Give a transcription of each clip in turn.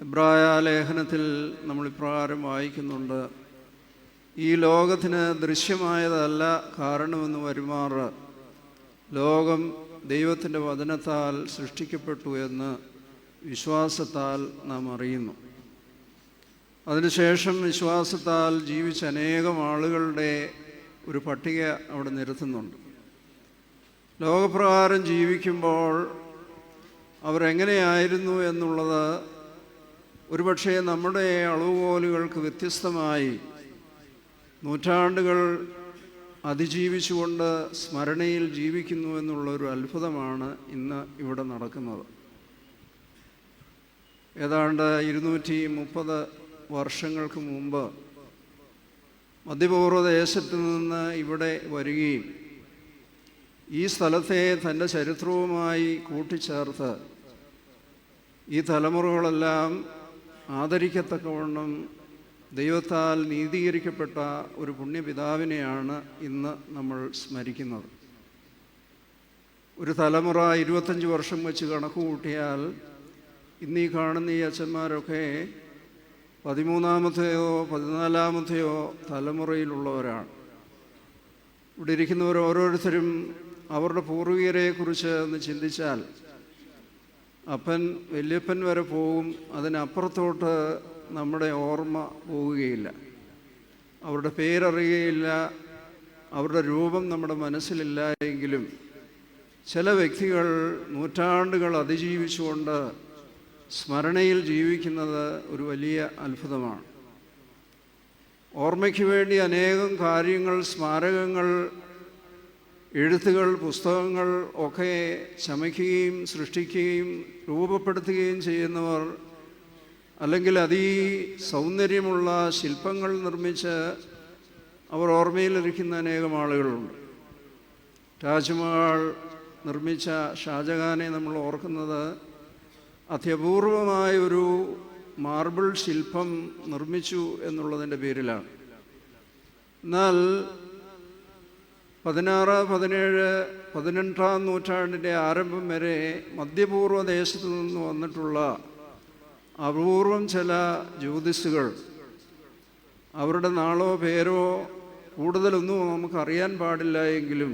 എബ്രായ ലേഖനത്തിൽ നമ്മൾ ഇപ്രകാരം വായിക്കുന്നുണ്ട്: ഈ ലോകത്തിന് ദൃശ്യമായതല്ല കാരണമെന്ന് വരുമാറ് ലോകം ദൈവത്തിൻ്റെ വചനത്താൽ സൃഷ്ടിക്കപ്പെട്ടു എന്ന് വിശ്വാസത്താൽ നാം അറിയുന്നു. അതിനുശേഷം വിശ്വാസത്താൽ ജീവിച്ച അനേകം ആളുകളുടെ ഒരു പട്ടിക അവിടെ നിരത്തുന്നുണ്ട്. ലോകപ്രകാരം ജീവിക്കുമ്പോൾ അവരെങ്ങനെയായിരുന്നു എന്നുള്ളത് ഒരുപക്ഷെ നമ്മുടെ അളവുകോലുകൾക്ക് വ്യത്യസ്തമായി നൂറ്റാണ്ടുകൾ അതിജീവിച്ചുകൊണ്ട് സ്മരണയിൽ ജീവിക്കുന്നു എന്നുള്ളൊരു അത്ഭുതമാണ് ഇന്ന് ഇവിടെ നടക്കുന്നത്. ഏതാണ്ട് 230 വർഷങ്ങൾക്ക് മുമ്പ് മധ്യപൂർവ്വ ദേശത്ത് നിന്ന് ഇവിടെ വരികയും ഈ സ്ഥലത്തെ തൻ്റെ ചരിത്രവുമായി കൂട്ടിച്ചേർത്ത് ഈ തലമുറകളെല്ലാം ആദരിക്കത്തക്കവണ്ണം ദൈവത്താൽ നീതീകരിക്കപ്പെട്ട ഒരു പുണ്യപിതാവിനെയാണ് ഇന്ന് നമ്മൾ സ്മരിക്കുന്നത്. ഒരു തലമുറ 25 വർഷം വെച്ച് കണക്ക് കൂട്ടിയാൽ ഇന്നീ കാണുന്ന ഈ അച്ഛന്മാരൊക്കെ 13-ാമത്തെയോ 14-ാമത്തെയോ തലമുറയിലുള്ളവരാണ്. ഇവിടെ ഇരിക്കുന്നവർ ഓരോരുത്തരും അവരുടെ പൂർവികരെക്കുറിച്ച് ഒന്ന് ചിന്തിച്ചാൽ അപ്പൻ വല്യപ്പൻ വരെ പോകും, അതിനപ്പുറത്തോട്ട് നമ്മുടെ ഓർമ്മ പോവുകയില്ല. അവരുടെ പേരറിയുകയില്ല, അവരുടെ രൂപം നമ്മുടെ മനസ്സിലില്ല. എങ്കിലും ചില വ്യക്തികൾ നൂറ്റാണ്ടുകൾ അതിജീവിച്ചുകൊണ്ട് സ്മരണയിൽ ജീവിക്കുന്നത് ഒരു വലിയ അത്ഭുതമാണ്. ഓർമ്മയ്ക്ക് വേണ്ടി അനേകം കാര്യങ്ങൾ, സ്മാരകങ്ങൾ, എഴുത്തുകൾ, പുസ്തകങ്ങൾ ഒക്കെ ചമയ്ക്കുകയും സൃഷ്ടിക്കുകയും രൂപപ്പെടുത്തുകയും ചെയ്യുന്നവർ, അല്ലെങ്കിൽ സൗന്ദര്യമുള്ള ശില്പങ്ങൾ നിർമ്മിച്ച് അവർ ഓർമ്മയിലിരിക്കുന്ന അനേകം ആളുകളുണ്ട്. താജ്മഹൽ നിർമ്മിച്ച ഷാജഹാനെ നമ്മൾ ഓർക്കുന്നത് അത്യപൂർവമായൊരു മാർബിൾ ശില്പം നിർമ്മിച്ചു എന്നുള്ളതിൻ്റെ പേരിലാണ്. എന്നാൽ 16, 17, 18-ാം നൂറ്റാണ്ടിൻ്റെ ആരംഭം വരെ മധ്യപൂർവ്വ ദേശത്തു നിന്ന് വന്നിട്ടുള്ള അപൂർവം ചില ജ്യോതിഷുകൾ, അവരുടെ നാളോ പേരോ കൂടുതലൊന്നും നമുക്കറിയാൻ പാടില്ല, എങ്കിലും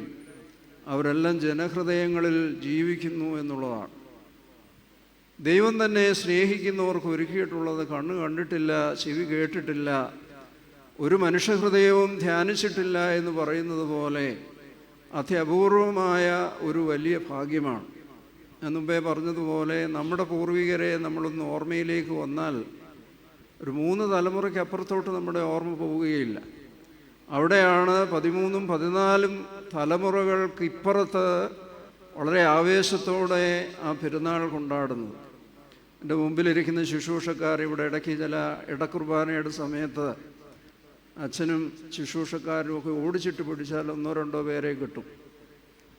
അവരെല്ലാം ജനഹൃദയങ്ങളിൽ ജീവിക്കുന്നു എന്നുള്ളതാണ്. ദൈവം തന്നെ സ്നേഹിക്കുന്നവർക്ക് ഒരുക്കിയിട്ടുള്ളത് കണ്ണ് കണ്ടിട്ടില്ല, ചെവി കേട്ടിട്ടില്ല, ഒരു മനുഷ്യഹൃദയവും ധ്യാനിച്ചിട്ടില്ല എന്ന് പറയുന്നത് പോലെ അത്യപൂർവമായ ഒരു വലിയ ഭാഗ്യമാണ്. ഞാൻ മുമ്പേ പറഞ്ഞതുപോലെ നമ്മുടെ പൂർവികരെ നമ്മളൊന്ന് ഓർമ്മയിലേക്ക് വന്നാൽ ഒരു 3 തലമുറയ്ക്ക് അപ്പുറത്തോട്ട് നമ്മുടെ ഓർമ്മ പോവുകയില്ല. അവിടെയാണ് 13ഉം 14ഉം തലമുറകൾക്ക് ഇപ്പുറത്ത് വളരെ ആവേശത്തോടെ ആ പെരുന്നാൾ കൊണ്ടാടുന്നത്. എൻ്റെ മുമ്പിലിരിക്കുന്ന ശുശ്രൂഷക്കാർ ഇവിടെ ഇടയ്ക്ക് ചില ഇടക്കുർബാനയുടെ സമയത്ത് അച്ഛനും ശുശ്രൂഷക്കാരും ഒക്കെ ഓടിച്ചിട്ട് പിടിച്ചാൽ 1-2 പേരെ കിട്ടും.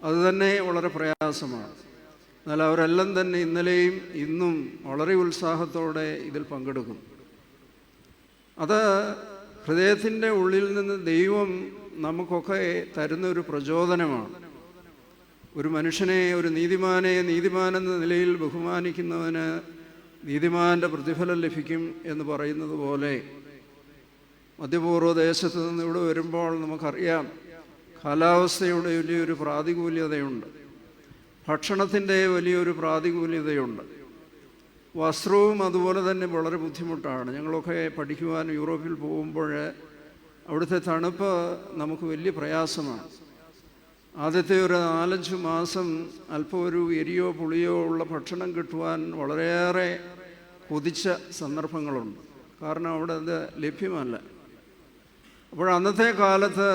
അതുതന്നെ വളരെ പ്രയാസമാണ്. എന്നാൽ അവരെല്ലാം തന്നെ ഇന്നലെയും ഇന്നും വളരെ ഉത്സാഹത്തോടെ ഇതിൽ പങ്കെടുക്കും. അത് ഹൃദയത്തിൻ്റെ ഉള്ളിൽ നിന്ന് ദൈവം നമുക്കൊക്കെ തരുന്നൊരു പ്രചോദനമാണ്. ഒരു മനുഷ്യനെ, ഒരു നീതിമാനെ നീതിമാനെന്ന നിലയിൽ ബഹുമാനിക്കുന്നവന് നീതിമാൻ്റെ പ്രതിഫലം ലഭിക്കും എന്ന് പറയുന്നത് പോലെ മധ്യപൂർവ്വ ദേശത്ത് നിന്ന് ഇവിടെ വരുമ്പോൾ നമുക്കറിയാം കാലാവസ്ഥയുടെ വലിയൊരു പ്രാതികൂല്യതയുണ്ട്, ഭക്ഷണത്തിൻ്റെ വലിയൊരു പ്രാതികൂല്യതയുണ്ട്, വസ്ത്രവും അതുപോലെ തന്നെ വളരെ ബുദ്ധിമുട്ടാണ്. ഞങ്ങളൊക്കെ പഠിക്കുവാൻ യൂറോപ്പിൽ പോകുമ്പോൾ അവിടുത്തെ തണുപ്പ് നമുക്ക് വലിയ പ്രയാസമാണ്. ആദ്യത്തെ ഒരു 4-5 മാസം അല്പം ഒരു എരിയോ പുളിയോ ഉള്ള ഭക്ഷണം കിട്ടുവാൻ വളരെയേറെ കൊതിച്ച സന്ദർഭങ്ങളുണ്ട്. കാരണം അവിടെ അത് ലഭ്യമല്ല. അപ്പോൾ അന്നത്തെ കാലത്ത്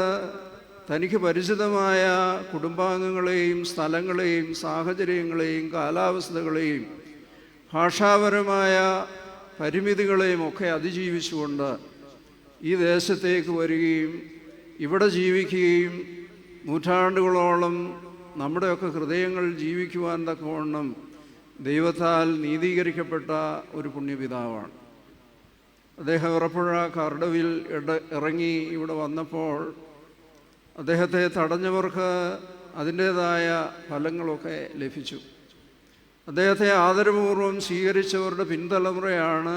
തനിക്ക് പരിചിതമായ കുടുംബാംഗങ്ങളെയും സ്ഥലങ്ങളെയും സാഹചര്യങ്ങളെയും കാലാവസ്ഥകളെയും ഭാഷാപരമായ പരിമിതികളെയും ഒക്കെ അതിജീവിച്ചുകൊണ്ട് ഈ ദേശത്തേക്ക് വരികയും ഇവിടെ ജീവിക്കുകയും നൂറ്റാണ്ടുകളോളം നമ്മുടെയൊക്കെ ഹൃദയങ്ങൾ ജീവിക്കുവാൻ തക്കവണ്ണം ദൈവത്താൽ നീതീകരിക്കപ്പെട്ട ഒരു പുണ്യപിതാവാണ്. അദ്ദേഹം ഉറപ്പുഴ കർഡവിൽ ഇറങ്ങി ഇവിടെ വന്നപ്പോൾ അദ്ദേഹത്തെ തടഞ്ഞവർക്ക് അതിൻ്റേതായ ഫലങ്ങളൊക്കെ ലഭിച്ചു. അദ്ദേഹത്തെ ആദരപൂർവ്വം സ്വീകരിച്ചവരുടെ പിൻതലമുറയാണ്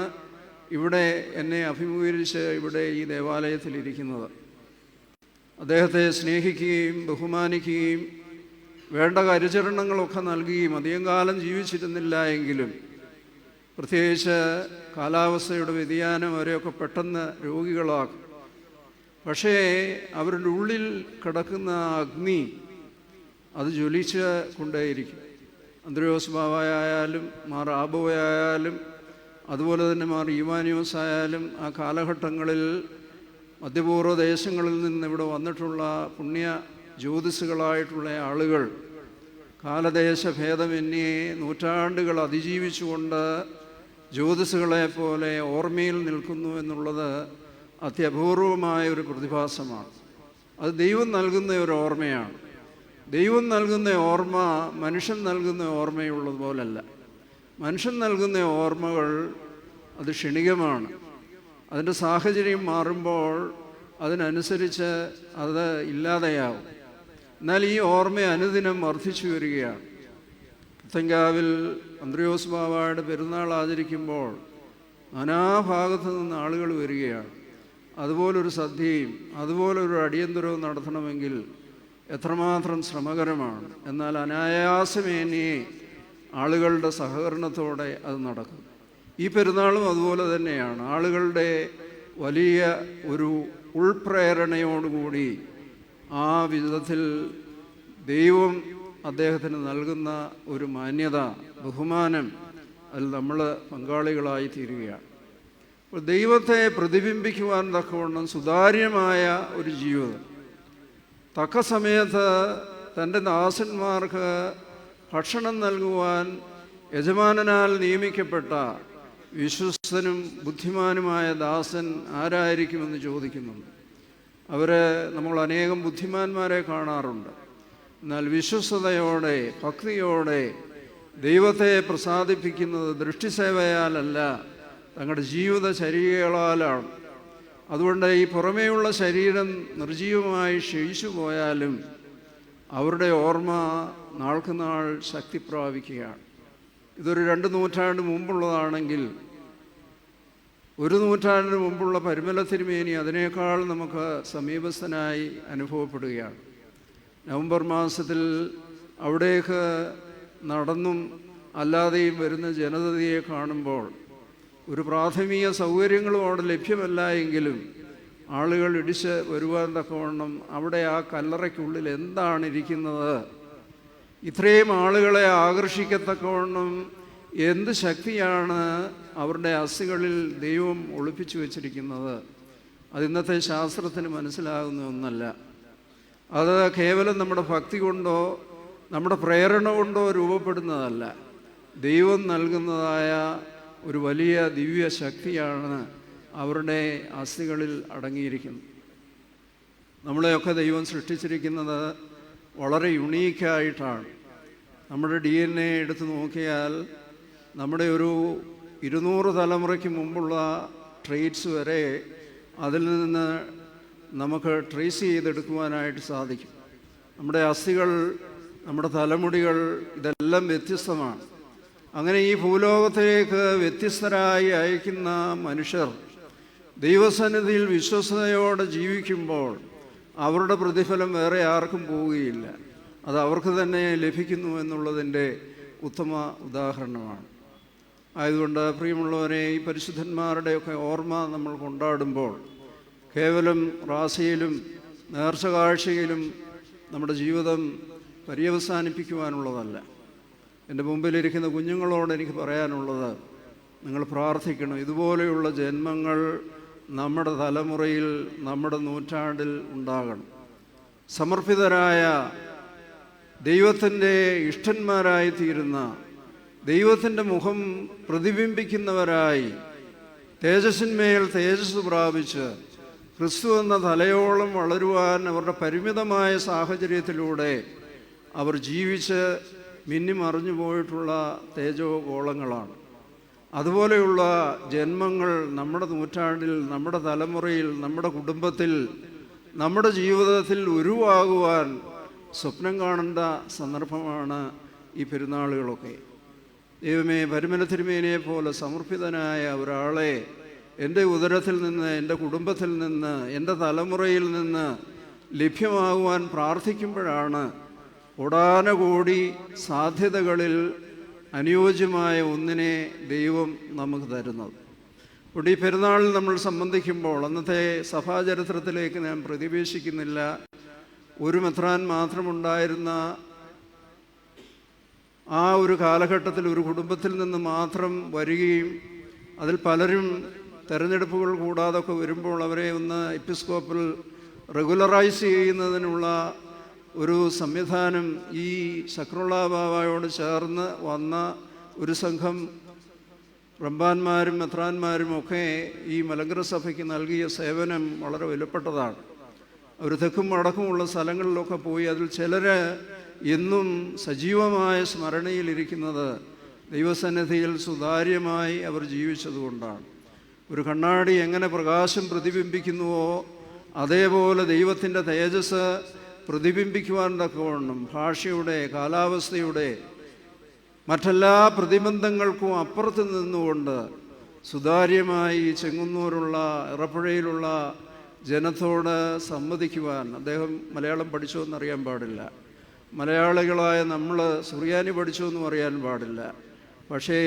ഇവിടെ എന്നെ അഭിമുഖീകരിച്ച് ഇവിടെ ഈ ദേവാലയത്തിലിരിക്കുന്നത്. അദ്ദേഹത്തെ സ്നേഹിക്കുകയും ബഹുമാനിക്കുകയും വേണ്ട പരിചരണങ്ങളൊക്കെ നൽകുകയും അധികം കാലം ജീവിച്ചിരുന്നില്ല എങ്കിലും പ്രത്യേകിച്ച് കാലാവസ്ഥയുടെ വ്യതിയാനം അവരെയൊക്കെ പെട്ടെന്ന് രോഗികളാക്കും. പക്ഷേ അവരുടെ ഉള്ളിൽ കിടക്കുന്ന അഗ്നി അത് ജ്വലിച്ച് കൊണ്ടേയിരിക്കും. അന്ത്രയോസ് ബാവയായാലും മാർ ആബോയായാലും അതുപോലെ തന്നെ മാർ ഈവാനിയോസ് ആയാലും ആ കാലഘട്ടങ്ങളിൽ മധ്യപൂർവ്വ ദേശങ്ങളിൽ നിന്ന് ഇവിടെ വന്നിട്ടുള്ള പുണ്യ ജ്യോതിസുകളായിട്ടുള്ള ആളുകൾ കാലദേശഭേദമന്യേ നൂറ്റാണ്ടുകൾ അതിജീവിച്ചുകൊണ്ട് ജ്യോതിസുകളെ പോലെ ഓർമ്മയിൽ നിൽക്കുന്നു എന്നുള്ളത് അത്യപൂർവമായ ഒരു പ്രതിഭാസമാണ്. അത് ദൈവം നൽകുന്ന ഒരു ഓർമ്മയാണ്. ദൈവം നൽകുന്ന ഓർമ്മ മനുഷ്യൻ നൽകുന്ന ഓർമ്മയുള്ളത് പോലല്ല. മനുഷ്യൻ നൽകുന്ന ഓർമ്മകൾ അത് ക്ഷണികമാണ്. അതിൻ്റെ സാഹചര്യം മാറുമ്പോൾ അതിനനുസരിച്ച് അത് ഇല്ലാതെയാവും. എന്നാൽ ഈ ഓർമ്മ അനുദിനം വർദ്ധിച്ചു വരികയാണ്. പുത്തങ്കാവിൽ അന്ത്രയോസ് ബാവയുടെ പെരുന്നാൾ ആചരിക്കുമ്പോൾ നാനാഭാഗത്തു നിന്ന് ആളുകൾ വരികയാണ്. അതുപോലൊരു സദ്യയും അതുപോലൊരു അടിയന്തരവും നടത്തണമെങ്കിൽ എത്രമാത്രം ശ്രമകരമാണ്. എന്നാൽ അനായാസമേനേ ആളുകളുടെ സഹകരണത്തോടെ അത് നടക്കും. ഈ പെരുന്നാളും അതുപോലെ തന്നെയാണ്. ആളുകളുടെ വലിയ ഒരു ഉൾപ്രേരണയോടുകൂടി ആ വിധത്തിൽ ദൈവം അദ്ദേഹത്തിന് നൽകുന്ന ഒരു മാന്യത, ബഹുമാനം, അതിൽ നമ്മൾ പങ്കാളികളായി തീരുകയാണ്. അപ്പോൾ ദൈവത്തെ പ്രതിബിംബിക്കുവാൻ തക്കവണ്ണം സുതാര്യമായ ഒരു ജീവിതം, തക്ക സമയത്ത് തൻ്റെ ദാസന്മാർക്ക് ഭക്ഷണം നൽകുവാൻ യജമാനനാൽ നിയമിക്കപ്പെട്ട വിശ്വസ്തനും ബുദ്ധിമാനുമായ ദാസൻ ആരായിരിക്കുമെന്ന് ചോദിക്കുന്നുണ്ട്. നമ്മൾ അനേകം ബുദ്ധിമാന്മാരെ കാണാറുണ്ട്. എന്നാൽ വിശ്വസ്തയോടെ ഭക്തിയോടെ ദൈവത്തെ പ്രസാദിപ്പിക്കുന്നത് ദൃഷ്ടിസേവയാലല്ല, തങ്ങളുടെ ജീവിതചര്യകളാലാണ്. അതുകൊണ്ട് ഈ പുറമേയുള്ള ശരീരം നിർജീവമായി ക്ഷയിച്ചു പോയാലും അവരുടെ ഓർമ്മ നാൾക്കുനാൾ ശക്തി പ്രാപിക്കുകയാണ്. ഇതൊരു 2 നൂറ്റാണ്ട് മുമ്പുള്ളതാണെങ്കിൽ 1 നൂറ്റാണ്ടിന് മുമ്പുള്ള പരിമല തിരുമേനി അതിനേക്കാൾ നമുക്ക് സമീപസ്ഥനായി അനുഭവപ്പെടുകയാണ്. നവംബർ മാസത്തിൽ അവിടേക്ക് നടന്നും അല്ലാതെയും വരുന്ന ജനതയെ കാണുമ്പോൾ ഒരു പ്രാഥമിക സൗകര്യങ്ങളും അവിടെ ലഭ്യമല്ല എങ്കിലും ആളുകൾ ഇടിച്ച് വരുവാൻ തക്കവണ്ണം അവിടെ ആ കല്ലറയ്ക്കുള്ളിൽ എന്താണ് ഇരിക്കുന്നത്, ഇത്രയും ആളുകളെ ആകർഷിക്കത്തക്കവണ്ണം എന്ത് ശക്തിയാണ് അവരുടെ അസ്ഥികളിൽ ദൈവം ഒളിപ്പിച്ചു വച്ചിരിക്കുന്നത്, അത് ഇന്നത്തെ ശാസ്ത്രത്തിന് മനസ്സിലാകുന്ന ഒന്നല്ല. അത് കേവലം നമ്മുടെ ഭക്തി കൊണ്ടോ നമ്മുടെ പ്രേരണ കൊണ്ടോ രൂപപ്പെടുന്നതല്ല. ദൈവം നൽകുന്നതായ ഒരു വലിയ ദിവ്യ ശക്തിയാണ് അവരുടെ അസ്ഥികളിൽ അടങ്ങിയിരിക്കുന്നത്. നമ്മളെയൊക്കെ ദൈവം സൃഷ്ടിച്ചിരിക്കുന്നത് വളരെ യുണീക്കായിട്ടാണ്. നമ്മുടെ DNA എടുത്ത് നോക്കിയാൽ നമ്മുടെ ഒരു 200 തലമുറയ്ക്ക് മുമ്പുള്ള ട്രെയ്റ്റ്സ് വരെ അതിൽ നിന്ന് നമുക്ക് ട്രേസ് ചെയ്തെടുക്കുവാനായിട്ട് സാധിക്കും. നമ്മുടെ അസ്ഥികൾ, നമ്മുടെ തലമുടികൾ, ഇതെല്ലാം വ്യത്യസ്തമാണ്. അങ്ങനെ ഈ ഭൂലോകത്തിലേക്ക് വ്യത്യസ്തരായി അയക്കുന്ന മനുഷ്യർ ദൈവസന്നിധിയിൽ വിശ്വസ്തയോടെ ജീവിക്കുമ്പോൾ അവരുടെ പ്രതിഫലം വേറെ ആർക്കും പോവുകയില്ല. അത് അവർക്ക് തന്നെ ലഭിക്കുന്നു എന്നുള്ളതിൻ്റെ ഉത്തമ ഉദാഹരണമാണ്. ആയതുകൊണ്ട് പ്രിയമുള്ളവരെ, ഈ പരിശുദ്ധന്മാരുടെയൊക്കെ ഓർമ്മ നമ്മൾ കൊണ്ടാടുമ്പോൾ കേവലം റാസയിലും നേർച്ച കാഴ്ചയിലും നമ്മുടെ ജീവിതം പര്യവസാനിപ്പിക്കുവാനുള്ളതല്ല. എൻ്റെ മുമ്പിലിരിക്കുന്ന കുഞ്ഞുങ്ങളോട് എനിക്ക് പറയാനുള്ളത്, നിങ്ങൾ പ്രാർത്ഥിക്കണം. ഇതുപോലെയുള്ള ജന്മങ്ങൾ നമ്മുടെ തലമുറയിൽ, നമ്മുടെ നൂറ്റാണ്ടിൽ ഉണ്ടാകണം. സമർപ്പിതരായ, ദൈവത്തിൻ്റെ ഇഷ്ടന്മാരായി തീരുന്ന, ദൈവത്തിൻ്റെ മുഖം പ്രതിബിംബിക്കുന്നവരായി തേജസ്സിന്മേൽ തേജസ് പ്രാപിച്ച് ക്രിസ്തു എന്ന തലയോളം വളരുവാൻ അവരുടെ പരിമിതമായ സാഹചര്യത്തിലൂടെ അവർ ജീവിച്ച് മിന്നിമറിഞ്ഞു പോയിട്ടുള്ള തേജോഗോളങ്ങളാണ്. അതുപോലെയുള്ള ജന്മങ്ങൾ നമ്മുടെ നൂറ്റാണ്ടിൽ, നമ്മുടെ തലമുറയിൽ, നമ്മുടെ കുടുംബത്തിൽ, നമ്മുടെ ജീവിതത്തിൽ ഉരുവാകുവാൻ സ്വപ്നം കാണേണ്ട സന്ദർഭമാണ് ഈ പെരുന്നാളുകളൊക്കെ. ദൈവമേ, പരിമല തിരുമേനിയെ പോലെ സമർപ്പിതനായ ഒരാളെ എൻ്റെ ഉദരത്തിൽ നിന്ന്, എൻ്റെ കുടുംബത്തിൽ നിന്ന്, എൻ്റെ തലമുറയിൽ നിന്ന് ലഭ്യമാകുവാൻ പ്രാർത്ഥിക്കുമ്പോഴാണ് കോടാനകോടി സാധ്യതകളിൽ അനുയോജ്യമായ ഒന്നിനെ ദൈവം നമുക്ക് തരുന്നത്. ഇവിടെ ഈ പെരുന്നാളിൽ നമ്മൾ സംബന്ധിക്കുമ്പോൾ അന്നത്തെ സഭാചരിത്രത്തിലേക്ക് ഞാൻ പ്രതിവേശിക്കുന്നില്ല. ഒരു മെത്രാൻ മാത്രമുണ്ടായിരുന്ന ആ ഒരു കാലഘട്ടത്തിൽ ഒരു കുടുംബത്തിൽ നിന്ന് മാത്രം വരികയും അതിൽ പലരും തെരഞ്ഞെടുപ്പുകൾ കൂടാതൊക്കെ വരുമ്പോൾ അവരെ ഒന്ന് എപ്പിസ്കോപ്പൽ റെഗുലറൈസ് ചെയ്യുന്നതിനുള്ള ഒരു സംവിധാനം ഈ ശക്രുള്ള ബാബയോട് ചേർന്ന് വന്ന ഒരു സംഘം റമ്പാന്മാരും മെത്രാന്മാരും ഒക്കെ ഈ മലങ്കര സഭയ്ക്ക് നൽകിയ സേവനം വളരെ വിലപ്പെട്ടതാണ്. അവർ തെക്കും വടക്കുമുള്ള സ്ഥലങ്ങളിലൊക്കെ പോയി അതിൽ ചിലർ എന്നും സജീവമായ സ്മരണയിലിരിക്കുന്നത് ദൈവസന്നിധിയിൽ സുതാര്യമായി അവർ ജീവിച്ചതുകൊണ്ടാണ്. ഒരു കണ്ണാടി എങ്ങനെ പ്രകാശം പ്രതിബിംബിക്കുന്നുവോ അതേപോലെ ദൈവത്തിൻ്റെ തേജസ് പ്രതിബിംബിക്കുവാൻ തക്കവണ്ണം ഭാഷയുടെ, കാലാവസ്ഥയുടെ, മറ്റെല്ലാ പ്രതിബന്ധങ്ങൾക്കും അപ്പുറത്ത് നിന്നുകൊണ്ട് സുതാര്യമായി ചെങ്ങന്നൂരുള്ള ഇറപ്പുഴയിലുള്ള ജനത്തോട് സംവദിക്കുവാൻ അദ്ദേഹം മലയാളം പഠിച്ചോ എന്നറിയാൻ പാടില്ല, മലയാളികളായ നമ്മൾ സുറിയാനി പഠിച്ചോ എന്നും അറിയാൻ പാടില്ല. പക്ഷേ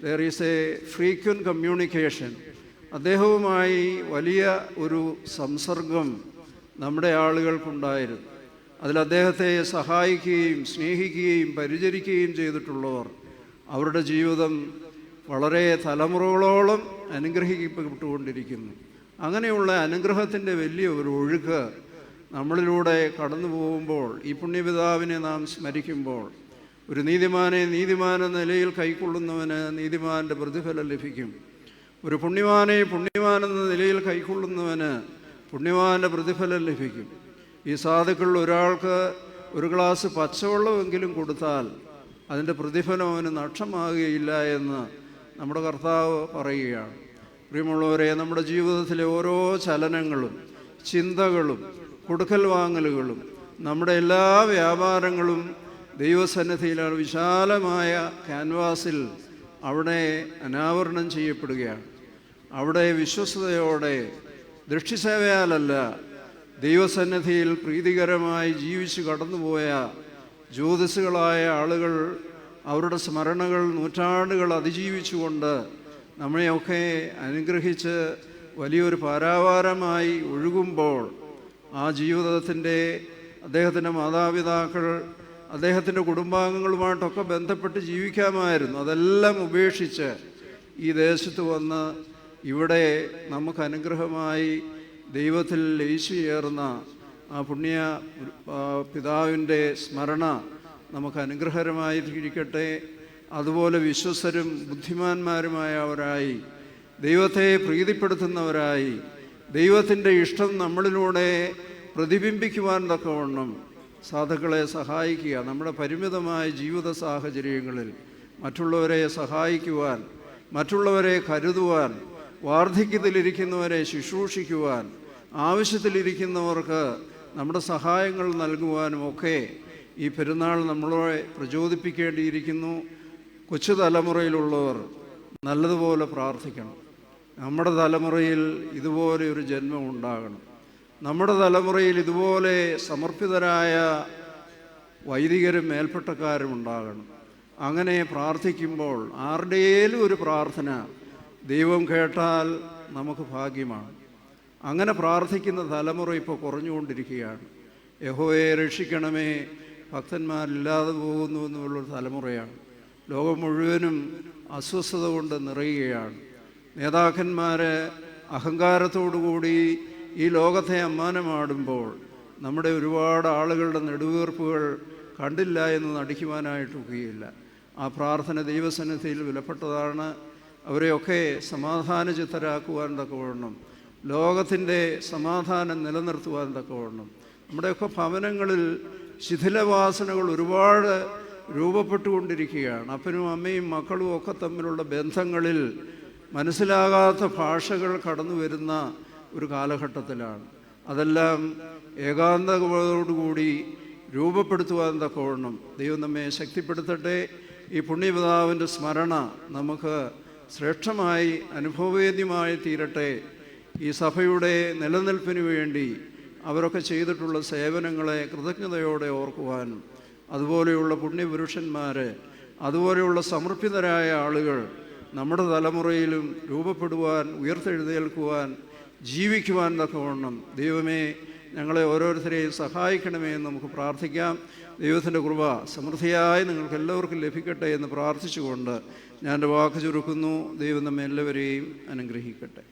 there is A frequent communication. അദ്ദേഹവുമായി വലിയ ഒരു സംസർഗം നമ്മുടെ ആളുകൾക്കുണ്ടായിരുന്നു. അതിൽ അദ്ദേഹത്തെ സഹായിക്കുകയും സ്നേഹിക്കുകയും പരിചരിക്കുകയും ചെയ്തിട്ടുള്ളവർ അവരുടെ ജീവിതം വളരെ തലമുറകളോളം അനുഗ്രഹിക്കപ്പെട്ടുകൊണ്ടിരിക്കുന്നു. അങ്ങനെയുള്ള അനുഗ്രഹത്തിൻ്റെ വലിയ ഒരു ഒഴുക്ക് നമ്മളിലൂടെ കടന്നു പോകുമ്പോൾ, ഈ പുണ്യപിതാവിനെ നാം സ്മരിക്കുമ്പോൾ, ഒരു നീതിമാനെ നീതിമാനെന്ന നിലയിൽ കൈക്കൊള്ളുന്നവന് നീതിമാൻ്റെ പ്രതിഫലം ലഭിക്കും. ഒരു പുണ്യവാനെ പുണ്യവാനെന്ന നിലയിൽ കൈക്കൊള്ളുന്നവന് പുണ്യവാൻ്റെ പ്രതിഫലം ലഭിക്കും. ഈ സാധുക്കളിൽ ഒരാൾക്ക് ഒരു ഗ്ലാസ് പച്ചവെള്ളമെങ്കിലും കൊടുത്താൽ അതിൻ്റെ പ്രതിഫലം അവന് നഷ്ടമാകുകയില്ല എന്ന് നമ്മുടെ കർത്താവ് പറയുകയാണ്. പ്രിയമുള്ളവരെ, നമ്മുടെ ജീവിതത്തിലെ ഓരോ ചലനങ്ങളും ചിന്തകളും കൊടുക്കൽ വാങ്ങലുകളും നമ്മുടെ എല്ലാ വ്യാപാരങ്ങളും ദൈവസന്നിധിയിലാണ് വിശാലമായ ക്യാൻവാസിൽ അവിടെ അനാവരണം ചെയ്യപ്പെടുകയാണ്. അവിടെ വിശ്വസ്തയോടെ ദൃഷ്ടിസേവയാലല്ല, ദൈവസന്നിധിയിൽ പ്രീതികരമായി ജീവിച്ച് കടന്നുപോയ ജ്യോതിസുകളായ ആളുകൾ അവരുടെ സ്മരണകൾ നൂറ്റാണ്ടുകൾ അതിജീവിച്ചുകൊണ്ട് നമ്മളെയൊക്കെ അനുഗ്രഹിച്ച് വലിയൊരു പാരാവാരമായി ഒഴുകുമ്പോൾ ആ ജീവിതത്തിൻ്റെ അദ്ദേഹത്തിൻ്റെ മാതാപിതാക്കൾ അദ്ദേഹത്തിൻ്റെ കുടുംബാംഗങ്ങളുമായിട്ടൊക്കെ ബന്ധപ്പെട്ട് ജീവിക്കാമായിരുന്നു. അതെല്ലാം ഉപേക്ഷിച്ച് ഈ ദേശത്ത് വന്ന് ഇവിടെ നമുക്ക് അനുഗ്രഹമായി ദൈവത്തിൽ ലയിച്ചു ചേർന്ന ആ പുണ്യ പിതാവിൻ്റെ സ്മരണ നമുക്ക് അനുഗ്രഹകരമായിരിക്കട്ടെ. അതുപോലെ വിശ്വസ്തരും ബുദ്ധിമാന്മാരുമായവരായി, ദൈവത്തെ പ്രീതിപ്പെടുത്തുന്നവരായി, ദൈവത്തിൻ്റെ ഇഷ്ടം നമ്മളിലൂടെ പ്രതിബിംബിക്കുവാൻ തക്കവണ്ണം സാധുക്കളെ സഹായിക്കുക. നമ്മുടെ പരിമിതമായ ജീവിത സാഹചര്യങ്ങളിൽ മറ്റുള്ളവരെ സഹായിക്കുവാൻ, മറ്റുള്ളവരെ കരുതുവാൻ, വാർദ്ധക്യത്തിലിരിക്കുന്നവരെ ശുശ്രൂഷിക്കുവാൻ, ആവശ്യത്തിലിരിക്കുന്നവർക്ക് നമ്മുടെ സഹായങ്ങൾ നൽകുവാനുമൊക്കെ ഈ പെരുന്നാൾ നമ്മളെ പ്രചോദിപ്പിക്കേണ്ടിയിരിക്കുന്നു. കൊച്ചു തലമുറയിലുള്ളവർ നല്ലതുപോലെ പ്രാർത്ഥിക്കണം. നമ്മുടെ തലമുറയിൽ ഇതുപോലെ ഒരു ജന്മം ഉണ്ടാകണം. നമ്മുടെ തലമുറയിൽ ഇതുപോലെ സമർപ്പിതരായ വൈദികരും മേൽപ്പെട്ടക്കാരും ഉണ്ടാകണം. അങ്ങനെ പ്രാർത്ഥിക്കുമ്പോൾ ആരുടെയും ഒരു പ്രാർത്ഥന ദൈവം കേട്ടാൽ നമുക്ക് ഭാഗ്യമാണ്. അങ്ങനെ പ്രാർത്ഥിക്കുന്ന തലമുറ ഇപ്പോൾ കുറഞ്ഞുകൊണ്ടിരിക്കുകയാണ്. യഹോവയെ രക്ഷിക്കണമേ, ഭക്തന്മാരില്ലാതെ പോകുന്നു എന്നുള്ളൊരു തലമുറയാണ്. ലോകം മുഴുവനും അസ്വസ്ഥത കൊണ്ട് നിറയുകയാണ്. നേതാക്കന്മാർ അഹങ്കാരത്തോടുകൂടി ഈ ലോകത്തെ അമ്മാനമാടുമ്പോൾ നമ്മുടെ ഒരുപാട് ആളുകളുടെ നെടുവീർപ്പുകൾ കണ്ടില്ല എന്ന് നടിക്കുവാനായിട്ടൊക്കെയില്ല. ആ പ്രാർത്ഥന ദൈവസന്നിധിയിൽ വിലപ്പെട്ടതാണ്. അവരെയൊക്കെ സമാധാനചിത്തരാക്കുവാൻ തക്കവണ്ണം, ലോകത്തിൻ്റെ സമാധാനം നിലനിർത്തുവാൻ തക്കവണ്ണം, നമ്മുടെയൊക്കെ ഭവനങ്ങളിൽ ശിഥിലവാസനകൾ ഒരുപാട് രൂപപ്പെട്ടുകൊണ്ടിരിക്കുകയാണ്. അപ്പനും അമ്മയും മക്കളും ഒക്കെ തമ്മിലുള്ള ബന്ധങ്ങളിൽ മനസ്സിലാകാത്ത ഭാഷകൾ കടന്നു വരുന്ന ഒരു കാലഘട്ടത്തിലാണ്. അതെല്ലാം ഏകാന്തതയോടുകൂടി രൂപപ്പെടുത്തുവാൻ തക്കവണ്ണം ദൈവം നമ്മെ ശക്തിപ്പെടുത്തട്ടെ. ഈ പുണ്യപിതാവിൻ്റെ സ്മരണ നമുക്ക് ശ്രേഷ്ഠമായി അനുഭവവേദ്യമായി തീരട്ടെ. ഈ സഭയുടെ നിലനിൽപ്പിന് വേണ്ടി അവരൊക്കെ ചെയ്തിട്ടുള്ള സേവനങ്ങളെ കൃതജ്ഞതയോടെ ഓർക്കുവാനും, അതുപോലെയുള്ള പുണ്യപുരുഷന്മാർ, അതുപോലെയുള്ള സമർപ്പിതരായ ആളുകൾ നമ്മുടെ തലമുറയിലും രൂപപ്പെടുവാൻ, ഉയർത്തെഴുന്നേൽക്കുവാൻ, ജീവിക്കുവാൻ തക്കവണ്ണം ദൈവമേ ഞങ്ങളെ ഓരോരുത്തരെയും സഹായിക്കണമേ എന്ന് നമുക്ക് പ്രാർത്ഥിക്കാം. ദൈവത്തിൻ്റെ കൃപ സമൃദ്ധിയായി നിങ്ങൾക്ക് എല്ലാവർക്കും ലഭിക്കട്ടെ എന്ന് പ്രാർത്ഥിച്ചുകൊണ്ട് ഞാൻ എൻ്റെ വാക്ക് ചുരുക്കുന്നു. ദൈവം നമ്മെ എല്ലാവരെയും അനുഗ്രഹിക്കട്ടെ.